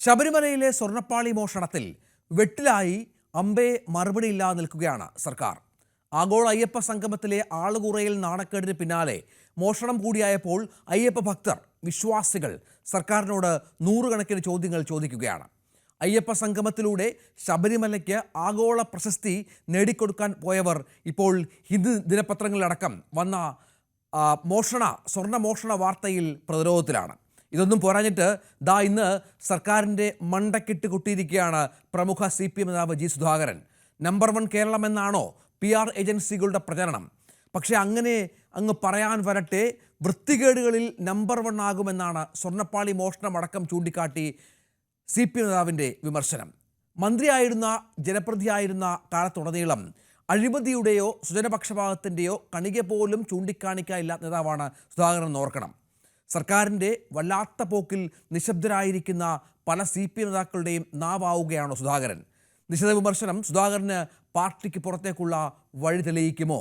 ശബരിമലയിലെ സ്വർണ്ണപ്പാളി മോഷണത്തിൽ വെട്ടിലായി അമ്പേ മറുപടിയില്ലാതെ നിൽക്കുകയാണ് സർക്കാർ. ആഗോള അയ്യപ്പ സംഗമത്തിലെ ആളുകുറയിൽ നാണക്കേടിന് പിന്നാലെ മോഷണം കൂടിയായപ്പോൾ അയ്യപ്പ ഭക്തർ, വിശ്വാസികൾ സർക്കാരിനോട് നൂറുകണക്കിന് ചോദ്യങ്ങൾ ചോദിക്കുകയാണ്. അയ്യപ്പ സംഗമത്തിലൂടെ ശബരിമലയ്ക്ക് ആഗോള പ്രശസ്തി നേടിക്കൊടുക്കാൻ പോയവർ ഇപ്പോൾ ഹിന്ദു ദിനപത്രങ്ങളിലടക്കം വന്ന സ്വർണ്ണ മോഷണ വാർത്തയിൽ പ്രതിരോധത്തിലാണ്. ഇതൊന്നും പോരാഞ്ഞിട്ട് ഇന്ന് സർക്കാരിൻ്റെ മണ്ടക്കിട്ട് കൊട്ടിയിരിക്കുകയാണ് പ്രമുഖ CPM നേതാവ് ജി സുധാകരൻ. നമ്പർ 1 കേരളം എന്നാണോ PR ഏജൻസികളുടെ പ്രചരണം? പക്ഷേ അങ്ങനെ അങ്ങ് പറയാൻ വരട്ടെ, വൃത്തികേടുകളിൽ നമ്പർ 1 ആകുമെന്നാണ് സ്വർണ്ണപ്പാളി മോഷണമടക്കം ചൂണ്ടിക്കാട്ടി CPM നേതാവിൻ്റെ വിമർശനം. മന്ത്രിയായിരുന്ന, ജനപ്രതിയായിരുന്ന കാലത്തുടനീളം അഴിമതിയുടെയോ സ്വജനപക്ഷപാതത്തിൻ്റെയോ കണിക പോലും ചൂണ്ടിക്കാണിക്കാനില്ലാത്ത നേതാവാണ് സുധാകരൻ എന്ന് ഓർക്കണം. സർക്കാരിൻ്റെ വല്ലാത്ത പോക്കിൽ നിശബ്ദരായിരിക്കുന്ന പല CPM നേതാക്കളുടെയും നാവാവുകയാണോ സുധാകരൻ? നിശിത വിമർശനം സുധാകരന് പാർട്ടിക്ക് പുറത്തേക്കുള്ള വഴി തെളിയിക്കുമോ?